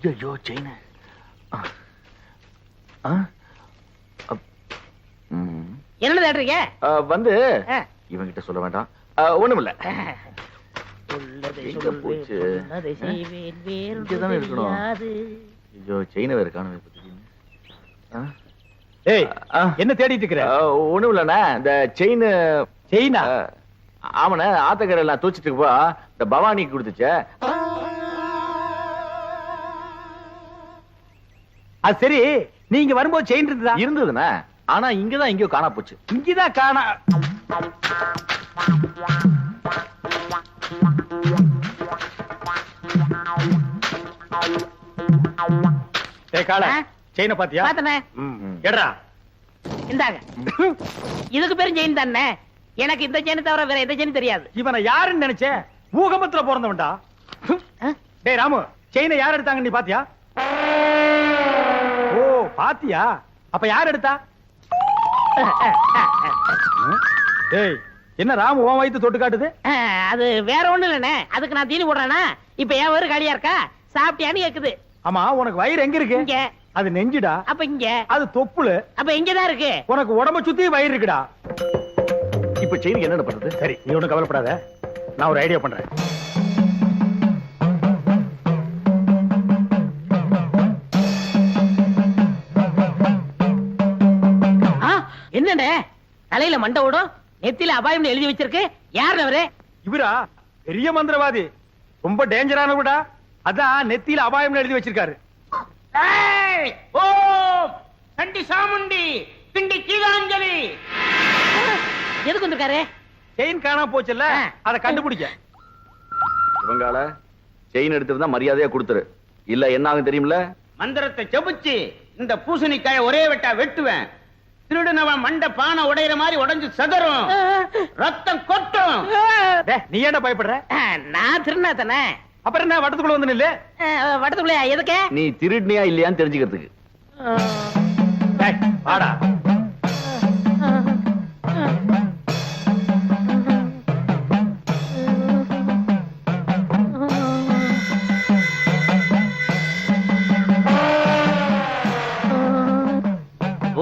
ஐயோ செயின் என்ன தேடுறீங்க? வந்து இவங்கிட்ட சொல்ல வேண்டாம். ஒண்ணுமில்ல. எங்க போச்சு? இங்கதானே இருக்கணும். ஐயோ செயின வேற காணவே. ஏய் என்ன தேடிட்டு இருக்கிற? ஒண்ணுமில்லண்ணா, இந்த செயினா? ஆமாண்ணே, ஆத்தக்கரை எல்லாம் தூச்சிட்டு போ இந்த பவானிக்கு கொடுத்துச்சே. அது சரி, நீங்க வரும்போது செயின் இருந்ததுண்ணா, ஆனா இங்கதான் எங்கயோ காணா போச்சு. இங்கதான் காணா. கால செயினை பாத்தியா? பாத்தனே. எடா இந்தாங்க. இதுக்கு பேரும் செயின் தானே. எனக்கு இந்த செயின் தவிர வேற எந்த செயின் தெரியாது. இவனை யாருன்னு நினைச்சே? பூகம்பத்துல பிறந்தவன்டா. டேய் ராமு, செயினை யார் எடுத்தாங்க நீ பாத்தியா? ஓ பாத்தியா? அப்ப யார் எடுத்தா? டேய் என்ன ராமு உன் வயித்து தொட்டு காட்டுது? அது வேற ஒண்ணு இல்லனே, அதுக்கு நான் தீனி போடுறேனா? இப்ப ஏன் வயிறு காலியா இருக்கா? சாப்பிட்டியான்னு கேக்குது. ஆமா, உனக்கு வயிறு எங்க இருக்கு? இங்க. அது நெஞ்சுடா. அப்ப இங்க. அது தொப்புளு. அப்ப இங்கதான் இருக்கு. உனக்கு உடம்ப சுத்தி வயிறு இருக்குடா. இப்ப செயினுக்கு என்ன பண்றது? சரி, நீ ஒண்ணும் கவலைப்படாத, நான் ஒரு ஐடியா பண்றேன். என்னடே தலையில மண்டை ஓடும், நெத்தில அபாயம் எழுதி வச்சிருக்கு. யாரு அவரு? இவரா? பெரிய மந்திரவாதி, ரொம்ப டேஞ்சரானவடா. அதான் நெத்தியில அபாயம் எழுதி வச்சிருக்காரு. ஓம் சண்டி சாமுண்டி பிண்டி கீதாஞ்சலி. எதுக்கு வந்திருக்காரு? செயின் காணாம போச்சுல்ல, அதை கண்டுபிடிக்க. இவங்கால செயின் எடுத்திருந்தா மரியாதையா கொடுத்துரு, இல்ல என்ன ஆகும் தெரியுமில்ல? மந்திரத்தை செபிச்சு இந்த பூசணிக்காய ஒரே வெட்டா வெட்டுவேன். திருடுனவன் மண்ட பானை உடையிற மாதிரி உடைஞ்சு சதறும், ரத்தம் கொட்டும். நீ என்ன பயப்படுற? நான் திருநா தானே. அப்புறம் என்ன வட்டத்துக்குள்ள வந்து நில்லு. வட்டத்துக்குள்ள எதுக்கு? நீ திருடினியா இல்லையான்னு தெரிஞ்சுக்கிறதுக்கு. வாடா.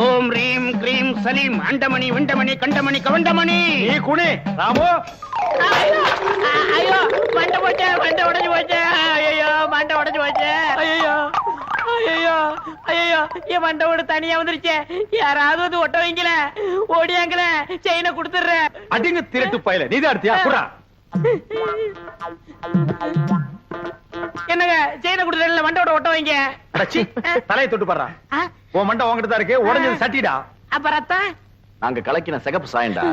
ஓம் ரீம் கிரீம் சலீம் அண்டமணி விண்டமணி கண்டமணி கவண்டமணி. நீ குனி ராமு. ஐயோ மண்டை போச்சே, மண்டை உடைஞ்சு போச்சே. ஐயோ மண்டை உடைஞ்சு போச்சே. ஐயோ ஐயோ ஐயோ, என் மண்டை ஓடு தனியா வந்துருச்சே. யாராவது வந்து ஒட்ட வைங்கள, ஓடியாங்கள, செயினை கொடுத்துடுறேன். அடிங்க திருட்டு பயல, நீதான் எடுத்தியா? குறா. என்னங்க செயினை கொடுத்துறேன், மண்டோட ஒட்ட வைங்க. தலையை தொட்டு பாடுறா. உன் மண்டை உன்கிட்ட தான் இருக்கு, உடஞ்சது சட்டிடா. அப்ப ரத்தம் நாங்க கலக்கின சிகப்பு சாயண்டா.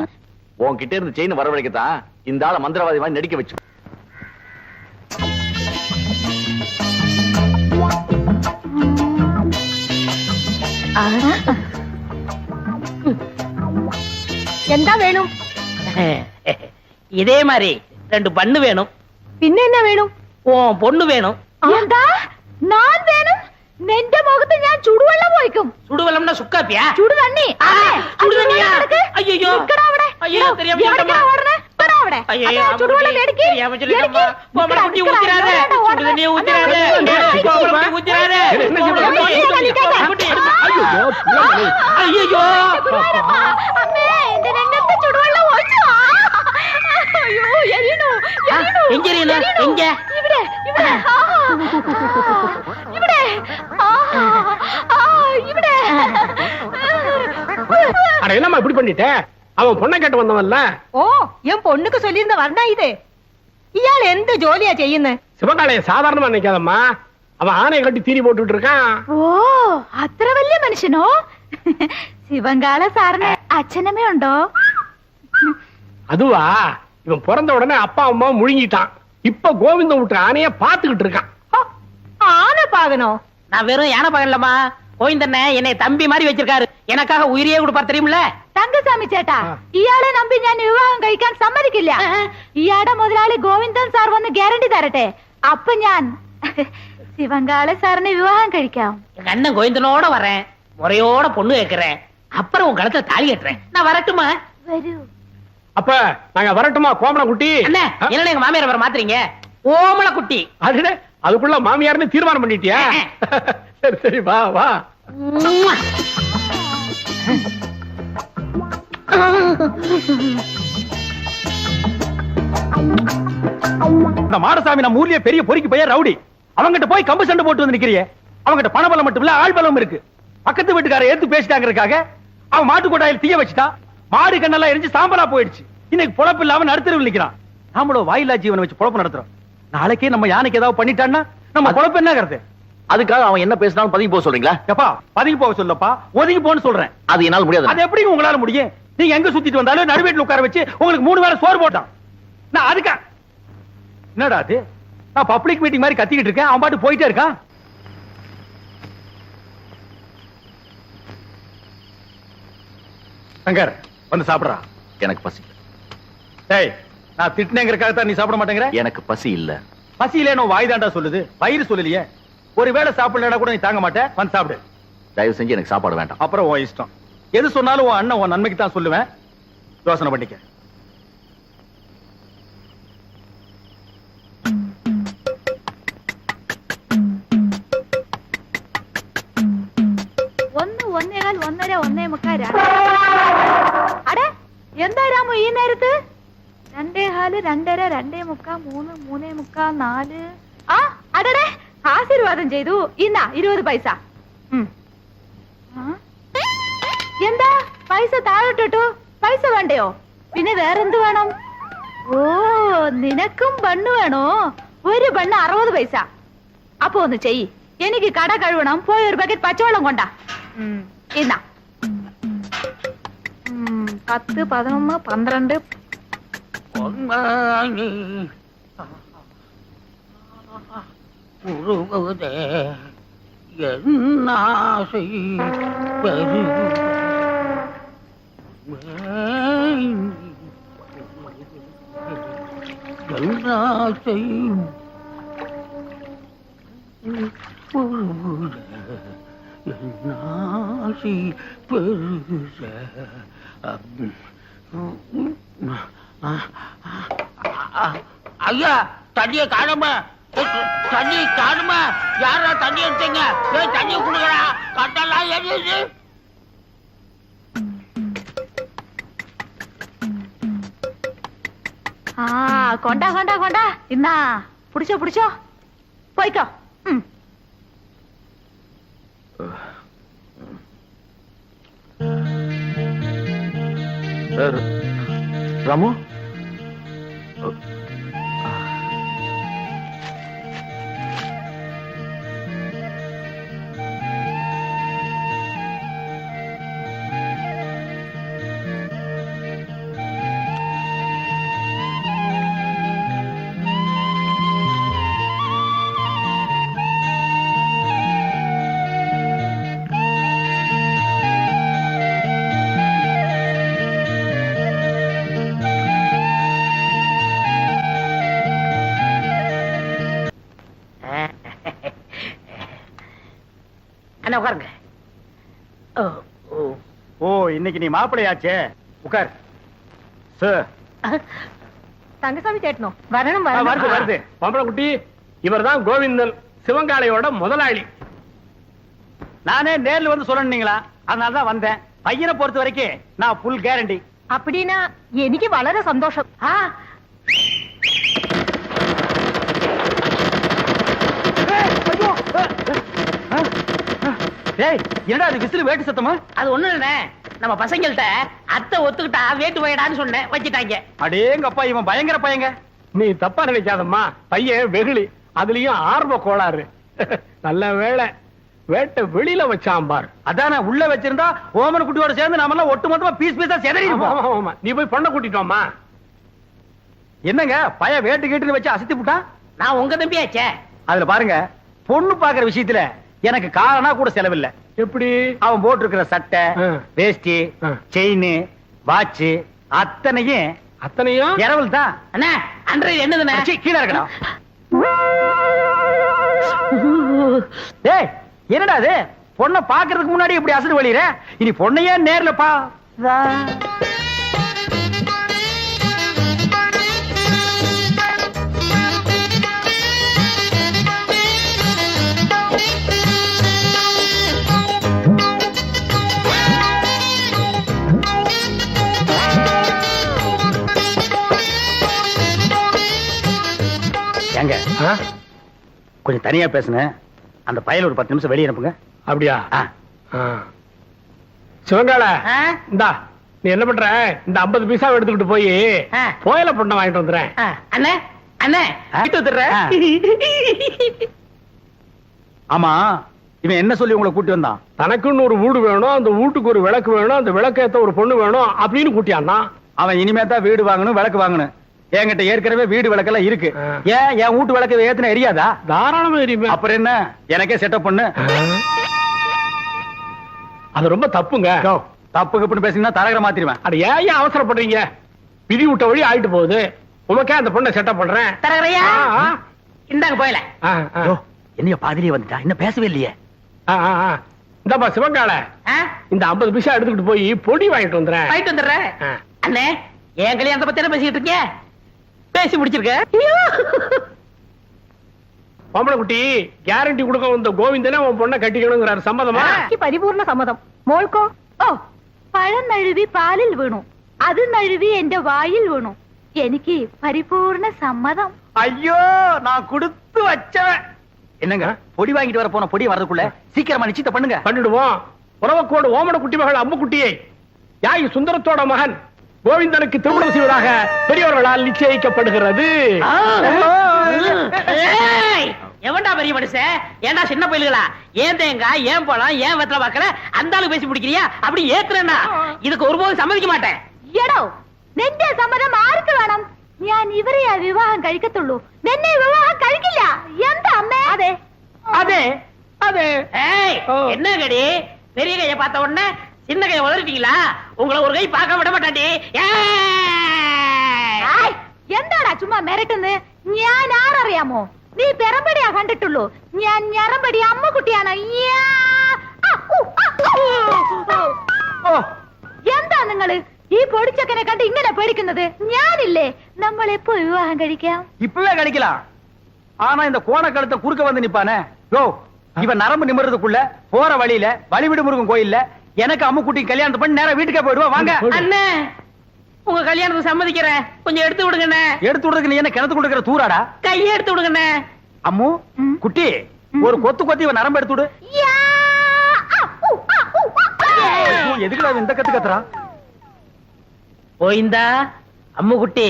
உன்கிட்ட இருந்து செயின் வரவழைக்கத்தான் இந்த ஆள மந்திரவாதி மாதிரி நடிக்க வச்சு. என்ன வேணும்? இதே மாதிரி 2 பண்ணு வேணும். പിന്നെ என்ன வேணும்? பொண்ணு வேணும். എന്താ நான் வேணும்? നിന്റെ മുഖത്ത് ഞാൻ ചുടുവെള്ളം ഒഴിക്കും. சுடுவெள்ளம்னா சுக்காப்பியா? ചുടു തണ്ണി. சுடு தண்ணியா? ஐயோ നിക്കടാ അവിടെ. ஐயோ தெரியாம എവിടേക്കാ ഓടണേ? വരാ അവിടെ. ചുടുവെള്ളം എടുക്ക്. தெரியாம சொல்லிட்டேம்மா. கோமல குட்டி ஊத்திராதே. சுடு தண்ணியை ஊத்திராதே. கோமல குட்டி ஊத்திராதே. ஐயோ അമ്മേ എന്റെ രംഗത്ത് ചുടുവെള്ളം ഒഴിച്ചു. അയ്യോ എരിയണു. எங்க எரியணும்? எங்க? ഇവിടെ ഇവിടെ ഇവിടെ ഇവിടെ. அட என்னம்மா இப்படி பண்ணிட்ட? அவன் பொண்ணை கேட்டு வந்தவன்ல. ഓ ഞാൻ പൊണ്ണുക്ക് ചൊല്ലിയിരുന്ന വർണ്ണ ഇത്. ഇയാൾ എന്ത് ജോലിയാ ചെയ്യുന്നത്? சிவகாலைய சாதாரணமா நினைக்காதம்மா, அவன் ஆணையை கட்டி தீனி போட்டுட்டு இருக்கான். ഓ അത്ര വലിയ മനുഷ്യനോ? ശിവങ്കാള സാറിന് അച്ഛനമ്മേ ഉണ്ടോ? அதுவா, இவன் பிறந்த உடனே அப்பா அம்மா முழுங்கிட்டான். இப்ப கோவிந்தம் விட்டு ஆணைய பாத்துக்கிட்டு இருக்கான். ஆனை பாகனோ? நான் வெறும் யானை பாகன்லம்மா. கோவிந்தண்ணே என்னை தம்பி மாதிரி வச்சிருக்காரு. எனக்காக உயிரியே கொடுப்பார் தெரியுமில்ல? തങ്കസ്വാമി ചേട്ടാ, ഇയാളെ നമ്പി ഞാൻ വിവാഹം കഴിക്കാൻ സമ്മതിക്കില്ല. ഇയാളുടെ മുതലാളി ഗോവിന്ദൻ സാർ വന്ന് ഗ്യാരണ്ടി തരട്ടെ, അപ്പൊ ഞാൻ ശിവങ്കാള സാറിനെ വിവാഹം കഴിക്കാം. எங்க அண்ணன் கோவிந்தனோட வரேன், முறையோட பொண்ணு கேட்கிறேன், அப்புறம் உன் கழுத்துல தாலி கட்டுறேன். நான் வரட்டுமா? വരൂ. அப்ப நாங்க வரட்டுமா கோமல குட்டி? அண்ணே என்ன எங்க மாமியார் வர மாத்துறீங்க? ஓமல குட்டி. அது அதுக்குள்ள மாமியார்னு தீர்மானம் பண்ணிட்டியா? சரி சரி வா வா. இந்த மாடசாமி நம்ம ஊர்லயே பெரிய பொறுக்கி பையன் ரவுடி. அவங்கிட்ட போய் கம்பு சண்டை போட்டு வந்து நிக்கிறியே. அவங்கிட்ட பணபலம் மட்டும் இல்ல, ஆள் பலம் இருக்கு. பக்கத்து வீட்டுக்கார எடுத்து பேசிட்டாங்கிறதுக்காக அவன் மாட்டு கொட்டாயில் தீய வச்சுட்டான். மாடு கண்ணெல்லாம் எரிஞ்சு சாம்பலா போயிடுச்சு. இன்னைக்கு பொழப்பு இல்லாம நடுத்தருவில் நிக்கிறான். நாமளும் வாயிலா ஜீவனை வச்சு பொழப்பு நடத்துறோம். நாளைக்கே நம்ம யானைக்கு ஏதாவது பண்ணிட்டான்னா நம்ம பொழப்பு என்ன கருத்து? அதுக்காக அவன் என்ன பேசினாலும் பதுங்கி போக சொல்றீங்களா? எப்பா பதுங்கி போக சொல்லப்பா, ஒதுங்கி போன்னு சொல்றேன். அது என்னால முடியாது. அது எப்படி உங்களால முடியும்? நீங்க எங்க சுத்திட்டு வந்தாலும் நடுவீட்டுல உட்கார வச்சு உங்களுக்கு 3 வேளை சோறு போட்டான். நான் அதுக்கா என்னடா அது? நான் பப்ளிக் மீட்டிங் மாதிரி கத்திக்கிட்டு இருக்கேன், அவன் பாட்டு போயிட்டே இருக்கான். சங்கர் வந்து சாப்பிடுறா. எனக்கு பசி. டேய், நான் திட்டினேங்கிறதுக்காக தான் நீ சாப்பிட மாட்டேங்கிற? எனக்கு பசி இல்ல. பசி இல்லைன்னு வாய் தாண்டா சொல்லுது, வயிறு சொல்லலையே. ஒருவேளை சாப்பிடலடா கூட நீ தாங்க மாட்டேன். வந்து சாப்பிடு. தயவு செஞ்சு எனக்கு சாப்பாடு வேண்டாம். அப்புறம் உன் இஷ்டம். எது சொன்னாலும் உன் அண்ணன் உன் நன்மைக்கு தான் சொல்லுவேன். யோசனை பண்ணிக்க. ഒന്നേകാൽ ഒന്നര 1:45. അടേ എന്താ രാമു ഈ നേരത്ത്? 2:15 2:30 2:45 3 3:45 4. ആ അടടേ ആശീർവാദം ചെയ്തു. ഇന്നാ 20 പൈസ. എന്താ പൈസ താഴോട്ടിട്ടു? പൈസ വേണ്ടയോ? പിന്നെ വേറെന്ത് വേണം? ഓ നിനക്കും ബണ്ണ് വേണോ? ഒരു ബണ്ണ് 60 പൈസ. അപ്പൊ ഒന്ന് ചെയ്യ്, എനിക്ക് കട കഴുകണം. പോയി ഒരു ബക്കറ്റ് പച്ചവെള്ളം കൊണ്ടാ. ഇന്നാ 10 11 12. ஐயா தண்ணிய காணுமா? தண்ணி காணுமா? யாரா தண்ணி எடுத்தீங்க? தண்ணிய குடுக்கறா. கட்டெல்லாம் எரியுது. கொண்டா கொண்டா கொண்டா. இன்னா புடிச்சோ புடிச்சோ போய்க்கோ. ராமு, அண்ணா உட்காருங்க. ஓ இன்னைக்கு நீ மாப்பிள்ளையாச்சே, உட்கார். சார் தங்கசாமி சேட்டனோ வரணும் வருது வருது. பம்பளக்குட்டி, இவர்தான் கோவிந்தன், சிவங்காளையோட முதலாளி. நானே நேர்ல வந்து சொல்லணுங்களா, அதனாலதான் வந்தேன். பையனை பொறுத்த வரைக்கும் நான் புல் கேரண்டி. அப்படின்னா எனக்கு வளர சந்தோஷம். ஏய் என்னடா அது விசிறு வேட்டு சத்தமா? அது ஒண்ணு இல்ல, நம்ம பசங்கள்ட்ட அத்தை ஒத்துக்கிட்டா வேட்டு போயிடான்னு சொன்னேன், வச்சுட்டாங்க. அடேங்கப்பா, இவன் பயங்கர பையங்க. நீ தப்பா நினைக்காதம்மா, பையன் வெகுளி, அதுலயும் ஆர்வ கோளாறு. நல்ல வேளை வேட்டை வெளியில வச்சான் பார். அதானே உள்ள வச்சிருந்தா ஓமன குட்டியோட சேர்ந்து நாம எல்லாம் ஒட்டு மொத்தமா பீஸ் பீஸா செதறி இருப்போம். நீ போய் பொண்ணை கூட்டிட்டோமா? என்னங்க பையன் வேட்டு கேட்டுன்னு வச்சு அசத்தி புட்டான்? நான் உங்க தம்பியாச்சே. அதுல பாருங்க, பொண்ணு பாக்குற விஷயத்துல எனக்கு காரணா கூட செலவில்லை. எப்படி? அவன் போட்டிருக்கிற சட்டை, வேஷ்டி, செயின், வாட்ச் அத்தனையும் இரவல் தான். அண்ணா அன்றைய என்னதுண்ணா? கீழே இருக்கணும். டேய் என்னடா அது? பொண்ணை பாக்குறதுக்கு முன்னாடி இப்படி அசடு வழியிற. இனி பொண்ணையே நேர்ல பா. கொஞ்சம் தனியா பேசுனேன். அந்த பயல ஒரு 10 நிமிஷம் வெளியே அனுப்புங்க. அப்படியா? ஆ. சிவங்கால ஆ? இந்தா, நீ என்ன பண்ற, இந்த 50 பைசா எடுத்துக்கிட்டு போய் ஆ. கோயில பொண்ணை வாங்கிட்டு வந்துடுறேன். அண்ணே அண்ணே வீட்டு வந்துடுறேன். ஆமா, இவன் என்ன சொல்லி உங்களை கூட்டி வந்தான்? தனக்குன்னு ஒரு வீடு வேணும், அந்த வீட்டுக்கு ஒரு விளக்கு வேணும், அந்த விளக்கேத்த ஒரு பொண்ணு வேணும் அப்படின்னு கூட்டியான்னா. அவன் இனிமே தான் வீடு வாங்கணும், விளக்கு வாங்கணும். என்கிட்ட ஏற்கனவே வீடு விளக்கெல்லாம் இருக்கு. ஆ. ஏன் என் வீட்டு விளக்கு ஏத்துன எரியாதா? தாராளமா எரியுமே. அப்புறம் என்ன, எனக்கே செட்டப் பண்ணு. அது ரொம்ப தப்புங்க. தப்பு கப்புன்னு பேசினா தரகரை மாத்திருவேன். அட ஏன் அவசரப்படுறீங்க? விதி விட்ட வழி ஆயிட்டு போகுது. உமக்கே அந்த பொண்ணை செட்டப் பண்றேன். தரகரையா ஆ, இந்தாங்க போயல. ஆ, ஆ, யோ, என்னைய பாதிரியே வந்துட்டா, இன்னும் பேசவே இல்லையே. ஆ, ஆ, ஆ. இந்தாப்பா சிவங்கால, இந்த 50 பைசா எடுத்துக்கிட்டு போய் பொடி வாங்கிட்டு வந்துடுறேன். வாங்கிட்டு வந்துடுறேன். ஆ. அண்ணே என் கல்யாணத்தை பத்தி என்ன பேசிட்டு இருக்கீங்க? பேசி முடிச்சிருக்க. பொம்பளை குட்டி கேரண்டி கொடுக்க வந்த கோவிந்தனே உன் பொண்ணை கட்டிக்கணுங்கிறாரு. சம்மதமா? പരിപൂർണ സമ്മതം. മോൾക്കോ? ഓ, പഴം നഴുവി പാലിൽ വീണു, അത് നഴുവി എന്റെ വായിൽ വീണു. എനിക്ക് പരിപൂർണ സമ്മതം. ஐயோ, நான் கொடுத்து வச்சவன். என்னங்க, பொடி வாங்கிட்டு வர போன பொடி வரதுக்குள்ள சீக்கிரமா நிச்சயத்தை பண்ணுங்க. பண்ணிடுவோம். உறவக்கோடு ஓமன குட்டி மகள் அம்மு குட்டியை யாய் சுந்தரத்தோட மகன் கோவிந்தனுக்கு திருமணம் செய்வதாக பெரியவர்களால் நிச்சயிக்கப்படுகிறது. ஏய், எவன்டா பெரிய மனுஷன்? ஏன்டா சின்ன பயில்களா? ஏன் தேங்காய், ஏன் பழம், ஏன் வெத்தலை பாக்கல அந்த ஆளு பேசி பிடிக்கிறியா? அப்படி ஏத்துறேன்னா இதுக்கு ஒருபோதும் சம்மதிக்க மாட்டேன். എടോ, നിന്റെ സമ്മതം ആർക്ക് വേണം? ഞാൻ ഇവരെയാ വിവാഹം കഴിക്കത്തുള്ളൂ, നിന്നെ വിവാഹം കഴിക്കില്ല. എന്താ അമ്മേ? അതെ அதே அதே. ஏய், ஓ. என்ன கடி பெரிய கைய பார்த்த உடனே சின்ன கைய உதறிட்டீங்களா? உங்களை ஒரு கை பார்க்க விட மாட்டாண்டி. ആയ്, എന്താടാ ചുമ്മാ മിരട്ടുന്ന്? ഞാൻ ആരറിയാമോ? നീ പെറമ്പടിയാ കണ്ടിട്ടുള്ളൂ, ഞാൻ ഞറമ്പടി അമ്മക്കുട്ടിയാണ്. എന്താ നിങ്ങള് ഈ പൊടിച്ചക്കനെ കണ്ട് ഇങ്ങനെ പേടിക്കുന്നത്? ഞാനില്ലേ, നമ്മൾ എപ്പോ വിവാഹം കഴിക്കാം? இப்பவே கிடைக்கலாம். ஆனா இந்த கோண கழுத்தை குறுக்க வந்து நிப்பானே, யோ, இவன் நரம்பு நிமிர்றதுக்குள்ள போற வழியில வழிவிடு முருகன் கோயில்ல எனக்கு அம்மு குட்டி கல்யாணம் பண்ணி நேரா வீட்டுக்கே போயிடுவா. வாங்க. அண்ணே, உங்க கல்யாணத்துக்கு சம்மதிக்கிறேன், கொஞ்சம் எடுத்து விடுங்கண்ணே. எடுத்து விடுறதுக்கு நீ என்ன கிணத்து கொடுக்கிற தூராடா? கையை எடுத்து விடுங்கண்ணே. அம்மு குட்டி, ஒரு கொத்து கொத்தி இவன் நரம்பு எடுத்து விடு. யா! ஐயோ, எதுக்குடா இவன் இந்த கத்து கத்துறா? போயிந்தா அம்முக்குட்டி,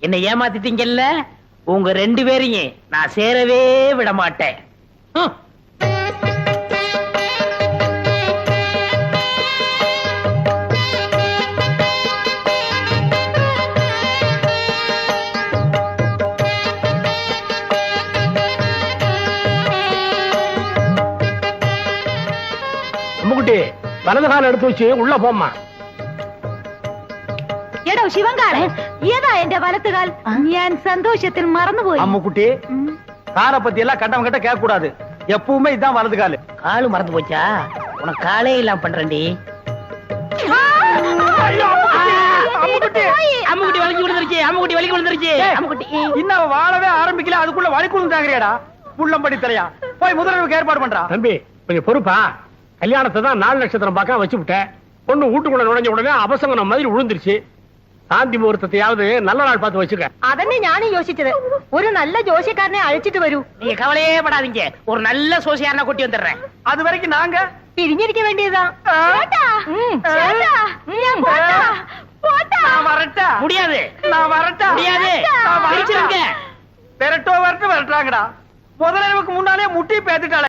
என்னை ஏமாத்திட்டீங்கல்ல, உங்க 2 பேரையும் நான் சேரவே விட மாட்டேன். அம்முக்குட்டி வலது கால எடுத்து வச்சு உள்ள போம்மா. എടോ ശിവങ്കാളെ, ഏതാ എന്റെ വലത്തുകാൽ? ഞാൻ സന്തോഷത്തിൽ മറന്നുപോയി. அம்மு குட்டி, காலை பத்தி எல்லாம் கட்டம் கட்ட கேட்க கூடாது. எப்பவுமே இதான் வலது காலு. காலு மறந்து போச்சா? உனக்கு காலே இல்லாம பண்றேன்டி. அம்முக்குட்டி வலிக்கு விழுந்துருச்சு, அம்முக்குட்டி வலிக்கு விழுந்துருச்சு. அம்முக்குட்டி இன்னும் அவன் வாழவே ஆரம்பிக்கல, அதுக்குள்ள வலிக்குழுந்து தாங்கறியாடா? புள்ளம்படி தலையா, போய் முதல்வருக்கு ஏற்பாடு பண்றா. தம்பி கொஞ்சம் பொறுப்பா. கல்யாணத்தை தான் 4 நட்சத்திரம் பார்க்க வச்சு விட்டேன். பொண்ணு வீட்டுக்குள்ள நுழைஞ்ச உடனே அபசங்கனம் மாதிரி விழுந்துருச்சு. சாந்தி முகூர்த்தத்தையாவது நல்ல நாள் பார்த்து வச்சுக்க. അതന്നെ ഞാനും യോசிச்சது. ഒരു നല്ല ജോഷിക്കാരനെ അഴിച്ചിട്ട് വരൂ. நீங்க கவலையே படாதீங்க, ஒரு நல்ல சோசியான கூட்டி வந்துடுறேன். அது வரைக்கும் நாங்க പിരിഞ്ഞിരിക്ക വേണ്ടിയതാ. ചേട്ടാ, ചേട്ടാ, ഞാൻ പോട്ടാ, പോട്ടാ. நான் வரட்டா? முடியாது, நான் வரட்டா? முடியாது. நான் வரட்டா? பிரிச்சிருங்க. விரட்டோ வரட்டு வரட்டாங்கடா. முதல்வருக்கு முன்னாலே முட்டி பேத்துட்டாளே.